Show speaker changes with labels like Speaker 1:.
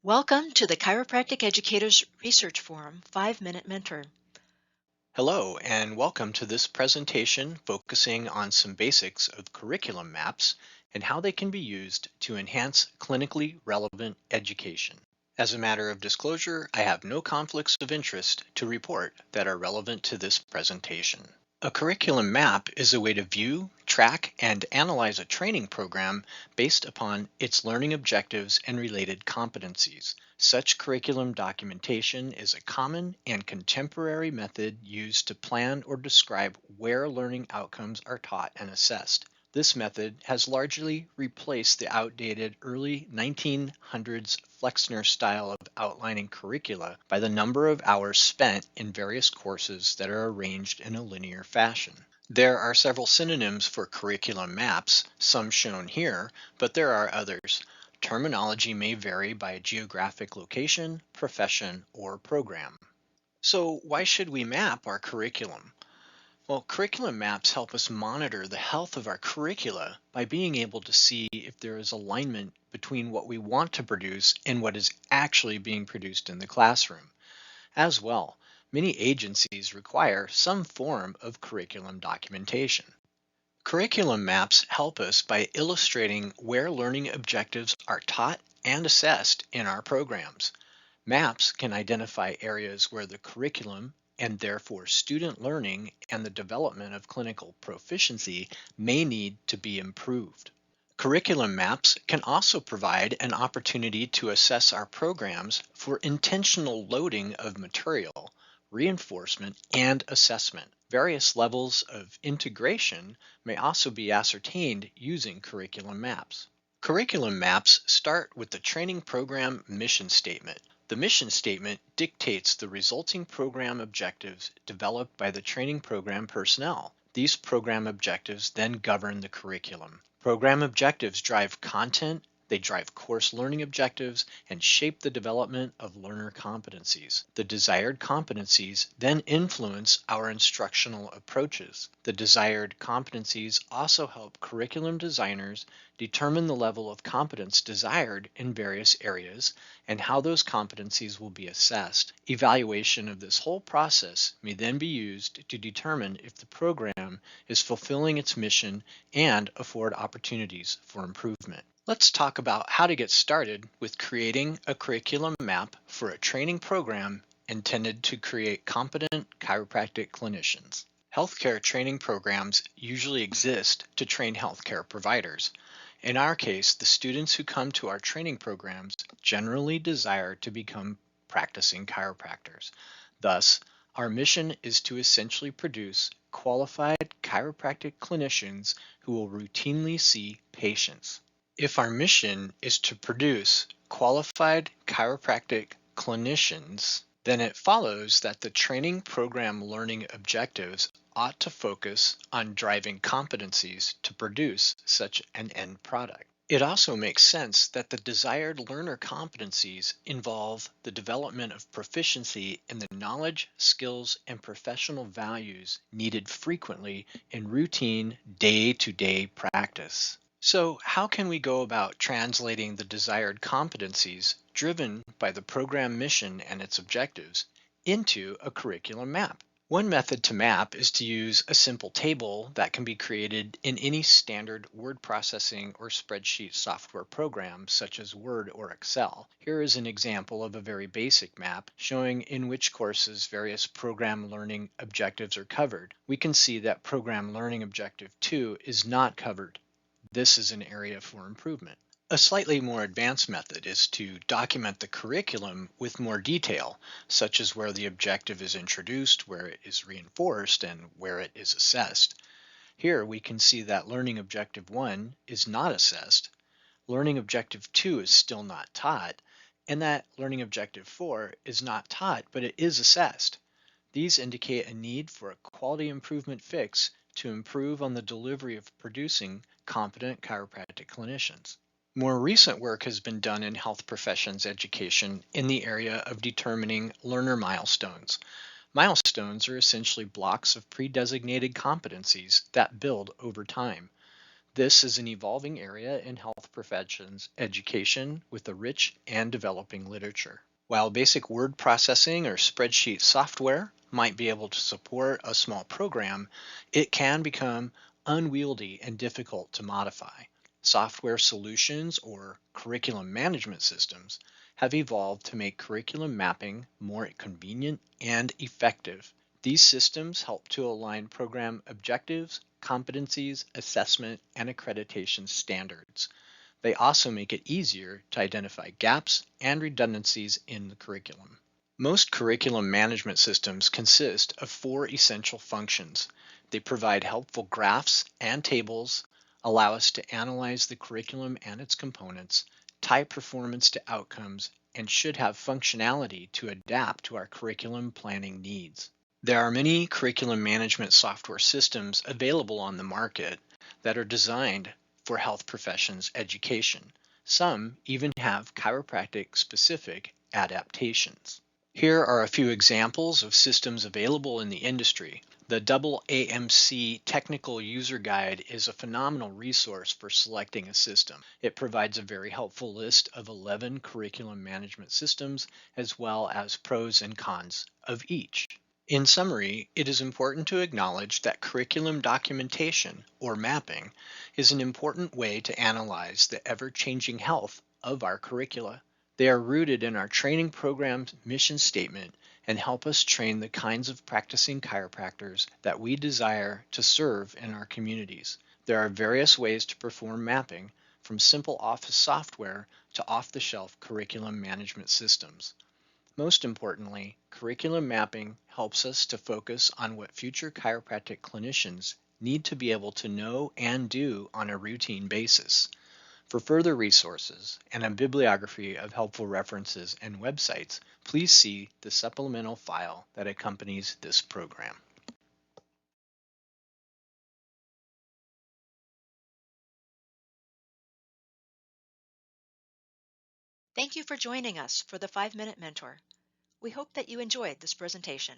Speaker 1: Welcome to the Chiropractic Educators Research Forum 5-Minute Mentor.
Speaker 2: Hello, and welcome to this presentation focusing on some basics of curriculum maps and how they can be used to enhance clinically relevant education. As a matter of disclosure, I have no conflicts of interest to report that are relevant to this presentation. A curriculum map is a way to view, track, and analyze a training program based upon its learning objectives and related competencies. Such curriculum documentation is a common and contemporary method used to plan or describe where learning outcomes are taught and assessed. This method has largely replaced the outdated early 1900s Flexner style of outlining curricula by the number of hours spent in various courses that are arranged in a linear fashion. There are several synonyms for curriculum maps, some shown here, but there are others. Terminology may vary by geographic location, profession, or program. So why should we map our curriculum? Well, curriculum maps help us monitor the health of our curricula by being able to see if there is alignment between what we want to produce and what is actually being produced in the classroom. As well, many agencies require some form of curriculum documentation. Curriculum maps help us by illustrating where learning objectives are taught and assessed in our programs. Maps can identify areas where the curriculum and therefore student learning and the development of clinical proficiency may need to be improved. Curriculum maps can also provide an opportunity to assess our programs for intentional loading of material, reinforcement, and assessment. Various levels of integration may also be ascertained using curriculum maps. Curriculum maps start with the training program mission statement. The mission statement dictates the resulting program objectives developed by the training program personnel. These program objectives then govern the curriculum. Program objectives drive content, they drive course learning objectives, and shape the development of learner competencies. The desired competencies then influence our instructional approaches. The desired competencies also help curriculum designers determine the level of competence desired in various areas and how those competencies will be assessed. Evaluation of this whole process may then be used to determine if the program is fulfilling its mission and afford opportunities for improvement. Let's talk about how to get started with creating a curriculum map for a training program intended to create competent chiropractic clinicians. Healthcare training programs usually exist to train healthcare providers. In our case, the students who come to our training programs generally desire to become practicing chiropractors. Thus, our mission is to essentially produce qualified chiropractic clinicians who will routinely see patients. If our mission is to produce qualified chiropractic clinicians, then it follows that the training program learning objectives ought to focus on driving competencies to produce such an end product. It also makes sense that the desired learner competencies involve the development of proficiency in the knowledge, skills, and professional values needed frequently in routine day-to-day practice. So, how can we go about translating the desired competencies driven by the program mission and its objectives into a curriculum map? One method to map is to use a simple table that can be created in any standard word processing or spreadsheet software program such as Word or Excel. Here is an example of a very basic map showing in which courses various program learning objectives are covered. We can see that program learning objective 2 is not covered. This is an area for improvement. A slightly more advanced method is to document the curriculum with more detail, such as where the objective is introduced, where it is reinforced, and where it is assessed. Here we can see that Learning Objective 1 is not assessed, Learning Objective 2 is still not taught, and that Learning Objective 4 is not taught, but it is assessed. These indicate a need for a quality improvement fix to improve on the delivery of producing competent chiropractic clinicians. More recent work has been done in health professions education in the area of determining learner milestones. Milestones are essentially blocks of pre-designated competencies that build over time. This is an evolving area in health professions education with a rich and developing literature. While basic word processing or spreadsheet software might be able to support a small program, it can become unwieldy and difficult to modify. Software solutions or curriculum management systems have evolved to make curriculum mapping more convenient and effective. These systems help to align program objectives, competencies, assessment, and accreditation standards. They also make it easier to identify gaps and redundancies in the curriculum. Most curriculum management systems consist of four essential functions. They provide helpful graphs and tables, allow us to analyze the curriculum and its components, tie performance to outcomes, and should have functionality to adapt to our curriculum planning needs. There are many curriculum management software systems available on the market that are designed for health professions education. Some even have chiropractic specific adaptations. Here are a few examples of systems available in the industry. The AAMC Technical User Guide is a phenomenal resource for selecting a system. It provides a very helpful list of 11 curriculum management systems as well as pros and cons of each. In summary, it is important to acknowledge that curriculum documentation, or mapping, is an important way to analyze the ever-changing health of our curricula. They are rooted in our training program's mission statement and help us train the kinds of practicing chiropractors that we desire to serve in our communities. There are various ways to perform mapping, from simple office software to off-the-shelf curriculum management systems. Most importantly, curriculum mapping helps us to focus on what future chiropractic clinicians need to be able to know and do on a routine basis. For further resources and a bibliography of helpful references and websites, please see the supplemental file that accompanies this program.
Speaker 1: Thank you for joining us for the 5-Minute Mentor. We hope that you enjoyed this presentation.